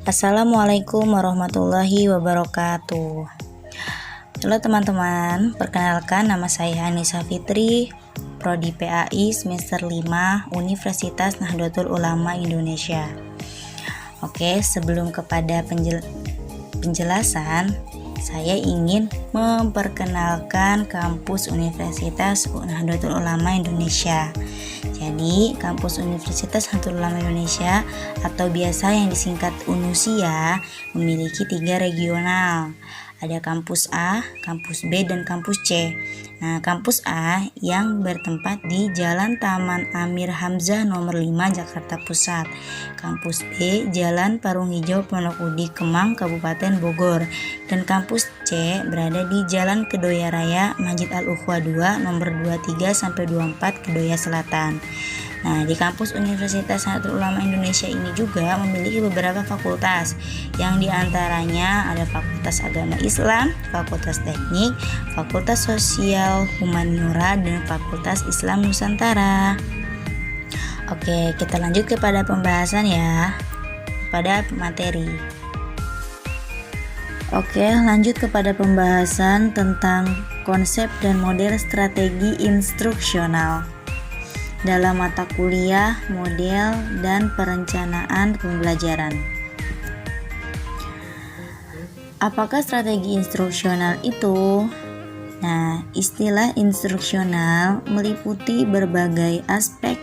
Assalamualaikum warahmatullahi wabarakatuh. Halo teman-teman, perkenalkan nama saya Anissa Fitri, Prodi PAI semester 5 Universitas Nahdlatul Ulama Indonesia. Oke, sebelum kepada penjelasan, saya ingin memperkenalkan kampus Universitas Nahdlatul Ulama Indonesia. Jadi, kampus Universitas Nahdlatul Ulama Indonesia atau biasa yang disingkat UNUSIA memiliki 3 regional. Ada kampus A, kampus B, dan kampus C. Nah, kampus A yang bertempat di Jalan Taman Amir Hamzah nomor 5 Jakarta Pusat. Kampus B, Jalan Parung Hijau Pondok Udi Kemang Kabupaten Bogor. Dan kampus C berada di Jalan Kedoya Raya Masjid Al-Ukhwah 2 nomor 23-24 Kedoya Selatan. Nah, di kampus Universitas Nahdlatul Ulama Indonesia ini juga memiliki beberapa fakultas, yang diantaranya ada Fakultas Agama Islam, Fakultas Teknik, Fakultas Sosial Humaniora, dan Fakultas Islam Nusantara. Oke, kita lanjut kepada pembahasan ya, pada materi. Oke, lanjut kepada pembahasan tentang konsep dan model strategi instruksional dalam mata kuliah, model, dan perencanaan pembelajaran. Apakah strategi instruksional itu? Nah, istilah instruksional meliputi berbagai aspek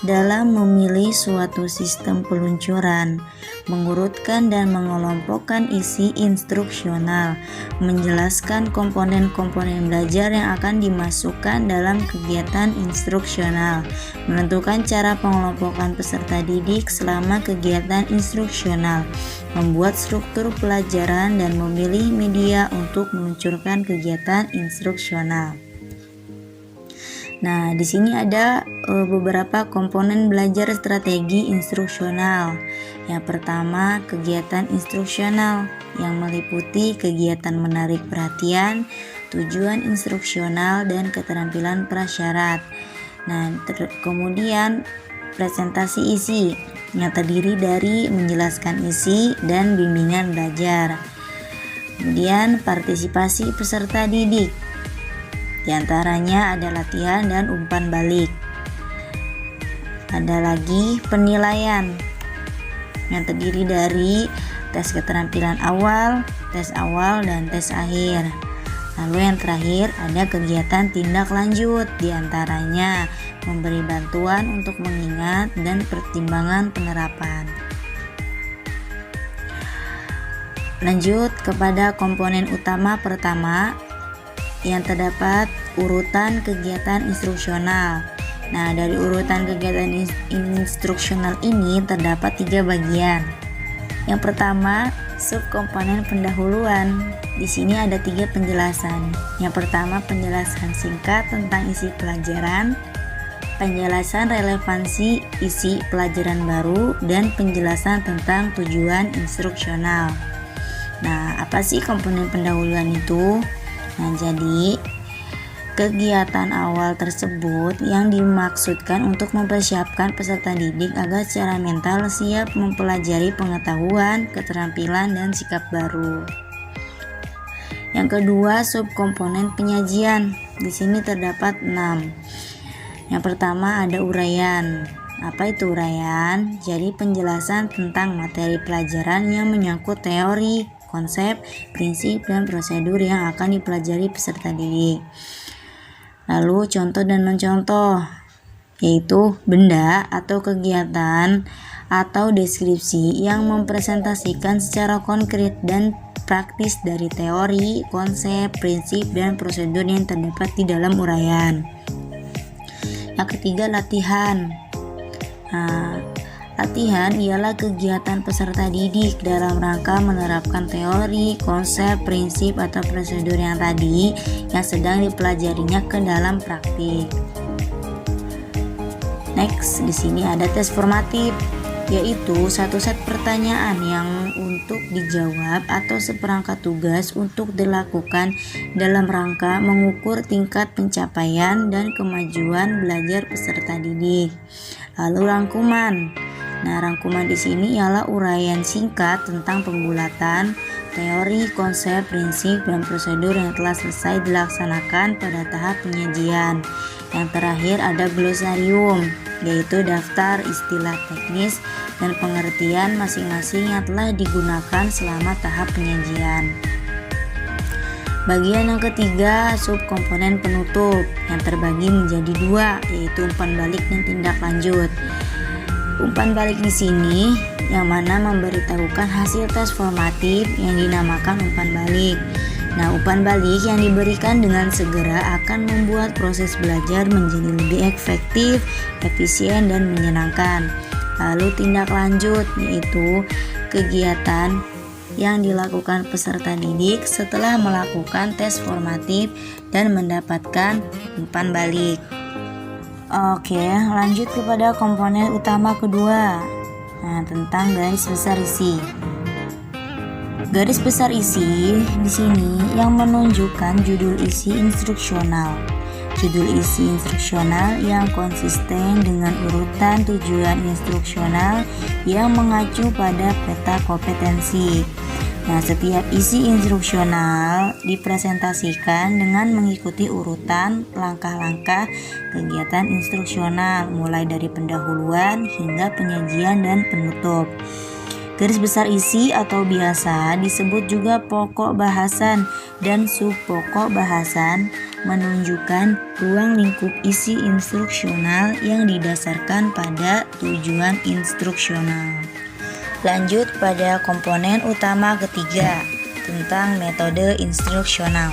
dalam memilih suatu sistem peluncuran, mengurutkan dan mengelompokkan isi instruksional, menjelaskan komponen-komponen belajar yang akan dimasukkan dalam kegiatan instruksional, menentukan cara pengelompokan peserta didik selama kegiatan instruksional, membuat struktur pelajaran, dan memilih media untuk meluncurkan kegiatan instruksional. Nah, di sini ada beberapa komponen belajar strategi instruksional. Yang pertama, kegiatan instruksional yang meliputi kegiatan menarik perhatian, tujuan instruksional, dan keterampilan prasyarat. Nah, kemudian presentasi isi yang terdiri dari menjelaskan isi dan bimbingan belajar. Kemudian partisipasi peserta didik. Di antaranya ada latihan dan umpan balik. Ada lagi penilaian yang terdiri dari tes keterampilan awal, dan tes akhir. Lalu yang terakhir ada kegiatan tindak lanjut, di antaranya memberi bantuan untuk mengingat dan pertimbangan penerapan. Lanjut kepada komponen utama pertama, yang terdapat urutan kegiatan instruksional. Nah, dari urutan kegiatan instruksional ini terdapat 3 bagian. Yang pertama, subkomponen pendahuluan. Di sini ada 3 penjelasan. Yang pertama, penjelasan singkat tentang isi pelajaran, penjelasan relevansi isi pelajaran baru, dan penjelasan tentang tujuan instruksional. Nah, apa sih komponen pendahuluan itu? Nah, jadi kegiatan awal tersebut yang dimaksudkan untuk mempersiapkan peserta didik agar secara mental siap mempelajari pengetahuan, keterampilan, dan sikap baru. Yang kedua, subkomponen penyajian. Di sini terdapat 6. Yang pertama ada uraian. Apa itu uraian? Jadi penjelasan tentang materi pelajaran yang menyangkut teori, konsep, prinsip, dan prosedur yang akan dipelajari peserta didik. Lalu contoh dan mencontoh, yaitu benda atau kegiatan atau deskripsi yang mempresentasikan secara konkret dan praktis dari teori, konsep, prinsip, dan prosedur yang terdapat di dalam uraian. Yang ketiga, latihan. Nah, latihan ialah kegiatan peserta didik dalam rangka menerapkan teori, konsep, prinsip, atau prosedur yang tadi yang sedang dipelajarinya ke dalam praktik. Next, di sini ada tes formatif, yaitu satu set pertanyaan yang untuk dijawab atau seperangkat tugas untuk dilakukan dalam rangka mengukur tingkat pencapaian dan kemajuan belajar peserta didik. Lalu rangkuman. Nah, rangkuman di sini ialah uraian singkat tentang pembulatan teori, konsep, prinsip, dan prosedur yang telah selesai dilaksanakan pada tahap penyajian. Yang terakhir ada glosarium, yaitu daftar istilah teknis dan pengertian masing-masing yang telah digunakan selama tahap penyajian. Bagian yang ketiga, subkomponen penutup yang terbagi menjadi dua, yaitu umpan balik dan tindak lanjut. Umpan balik di sini yang mana memberitahukan hasil tes formatif yang dinamakan umpan balik. Nah, umpan balik yang diberikan dengan segera akan membuat proses belajar menjadi lebih efektif, efisien, dan menyenangkan. Lalu tindak lanjut, yaitu kegiatan yang dilakukan peserta didik setelah melakukan tes formatif dan mendapatkan umpan balik. Oke, lanjut kepada komponen utama kedua. Nah, tentang garis besar isi. Garis besar isi di sini yang menunjukkan judul isi instruksional. Judul isi instruksional yang konsisten dengan urutan tujuan instruksional yang mengacu pada peta kompetensi. Nah, setiap isi instruksional dipresentasikan dengan mengikuti urutan langkah-langkah kegiatan instruksional mulai dari pendahuluan hingga penyajian dan penutup. Garis besar isi atau biasa disebut juga pokok bahasan dan subpokok bahasan menunjukkan ruang lingkup isi instruksional yang didasarkan pada tujuan instruksional. Lanjut pada komponen utama ketiga tentang metode instruksional.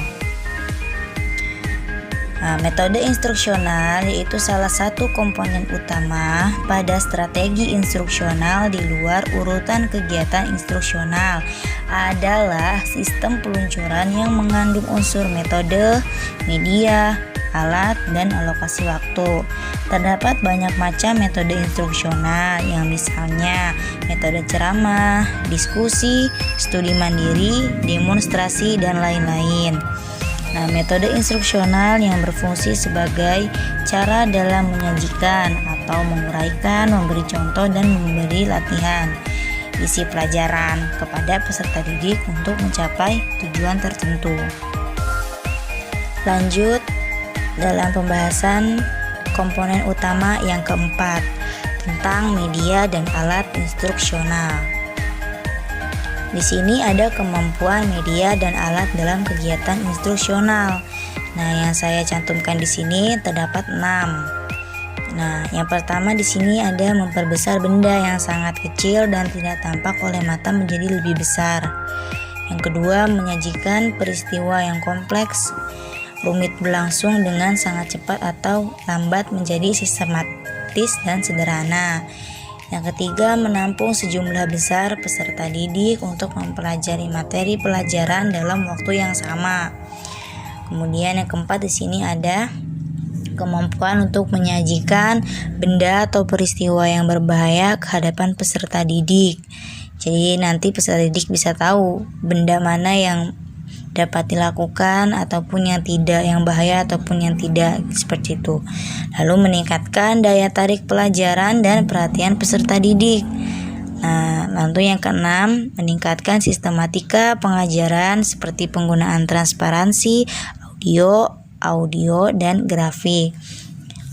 Nah, metode instruksional yaitu salah satu komponen utama pada strategi instruksional di luar urutan kegiatan instruksional adalah sistem peluncuran yang mengandung unsur metode, media, alat, dan alokasi waktu. Terdapat banyak macam metode instruksional yang misalnya metode ceramah, diskusi, studi mandiri, demonstrasi, dan lain-lain. Nah, metode instruksional yang berfungsi sebagai cara dalam menyajikan atau menguraikan, memberi contoh, dan memberi latihan isi pelajaran kepada peserta didik untuk mencapai tujuan tertentu. Lanjut dalam pembahasan komponen utama yang keempat tentang media dan alat instruksional. Di sini ada kemampuan media dan alat dalam kegiatan instruksional. Nah, yang saya cantumkan di sini terdapat 6. Nah, yang pertama di sini ada memperbesar benda yang sangat kecil dan tidak tampak oleh mata menjadi lebih besar. Yang kedua, menyajikan peristiwa yang kompleks, rumit berlangsung dengan sangat cepat atau lambat menjadi sistematis dan sederhana. Yang ketiga, menampung sejumlah besar peserta didik untuk mempelajari materi pelajaran dalam waktu yang sama. Kemudian yang keempat di sini ada kemampuan untuk menyajikan benda atau peristiwa yang berbahaya ke hadapan peserta didik. Jadi nanti peserta didik bisa tahu benda mana yang dapat dilakukan ataupun yang tidak, yang bahaya ataupun yang tidak, seperti itu. Lalu meningkatkan daya tarik pelajaran dan perhatian peserta didik. Nah, lalu yang keenam, meningkatkan sistematika pengajaran seperti penggunaan transparansi, audio, dan grafik.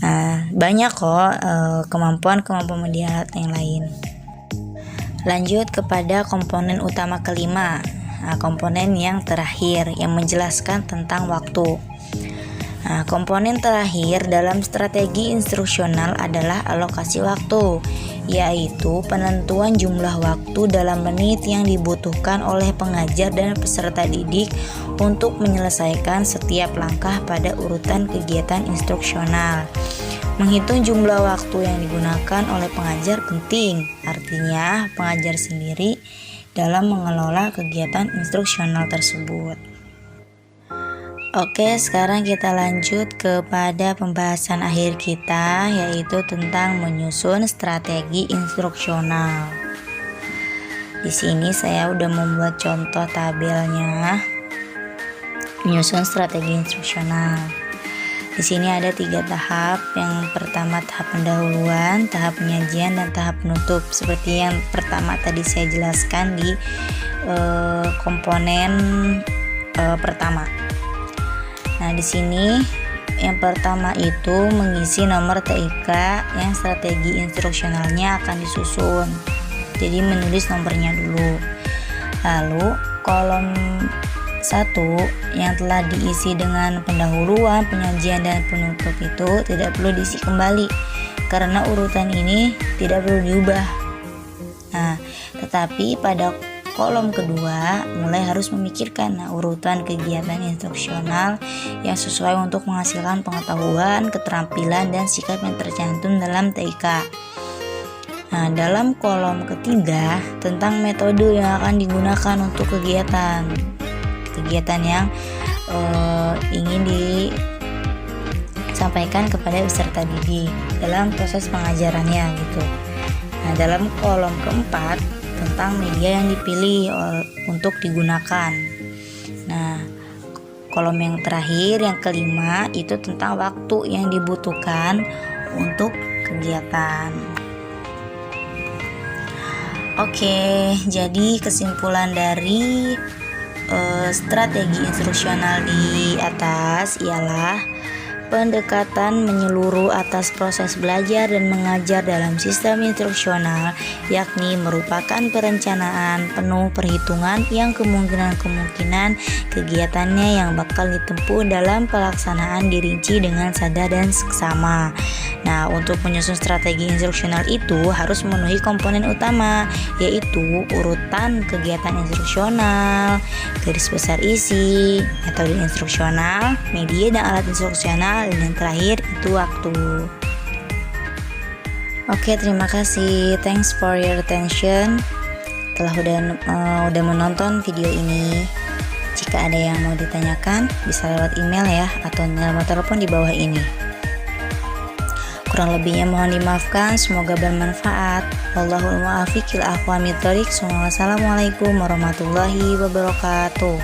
Nah, banyak kok kemampuan-kemampuan media yang lain. Lanjut kepada komponen utama kelima. Nah, komponen yang terakhir yang menjelaskan tentang waktu. Nah, komponen terakhir dalam strategi instruksional adalah alokasi waktu, yaitu penentuan jumlah waktu dalam menit yang dibutuhkan oleh pengajar dan peserta didik untuk menyelesaikan setiap langkah pada urutan kegiatan instruksional. Menghitung jumlah waktu yang digunakan oleh pengajar penting, artinya pengajar sendiri dalam mengelola kegiatan instruksional tersebut. Oke, sekarang kita lanjut kepada pembahasan akhir kita, yaitu tentang menyusun strategi instruksional. Di sini saya udah membuat contoh tabelnya menyusun strategi instruksional. Di sini ada 3 tahap. Yang pertama tahap pendahuluan, tahap penyajian, dan tahap penutup. Seperti yang pertama tadi saya jelaskan di komponen pertama. Nah, di sini yang pertama itu mengisi nomor TIK yang strategi instruksionalnya akan disusun. Jadi menulis nomornya dulu. Lalu kolom 1 yang telah diisi dengan pendahuluan, penyajian, dan penutup itu tidak perlu diisi kembali karena urutan ini tidak perlu diubah. Nah, tetapi pada kolom kedua mulai harus memikirkan urutan kegiatan instruksional yang sesuai untuk menghasilkan pengetahuan, keterampilan, dan sikap yang tercantum dalam TIK. Nah, dalam kolom ketiga tentang metode yang akan digunakan untuk kegiatan yang ingin disampaikan kepada peserta didik dalam proses pengajarannya gitu. Nah, dalam kolom keempat tentang media yang dipilih untuk digunakan. Nah, kolom yang terakhir yang kelima itu tentang waktu yang dibutuhkan untuk kegiatan. Oke, jadi kesimpulan dari strategi instruksional di atas ialah pendekatan menyeluruh atas proses belajar dan mengajar dalam sistem instruksional, yakni merupakan perencanaan penuh perhitungan yang kemungkinan kegiatannya yang bakal ditempuh dalam pelaksanaan dirinci dengan sadar dan seksama. Nah, untuk menyusun strategi instruksional itu harus memenuhi komponen utama, yaitu urutan kegiatan instruksional, garis besar isi, metode instruksional, media dan alat instruksional, dan yang terakhir itu waktu. Oke, terima kasih. Thanks for your attention. Udah menonton video ini. Jika ada yang mau ditanyakan, bisa lewat email ya, atau nomor telepon di bawah ini. Kurang lebihnya mohon dimaafkan, semoga bermanfaat. Wallahul muwaffiq ila aqwamit thoriq. Wassalamualaikum warahmatullahi wabarakatuh.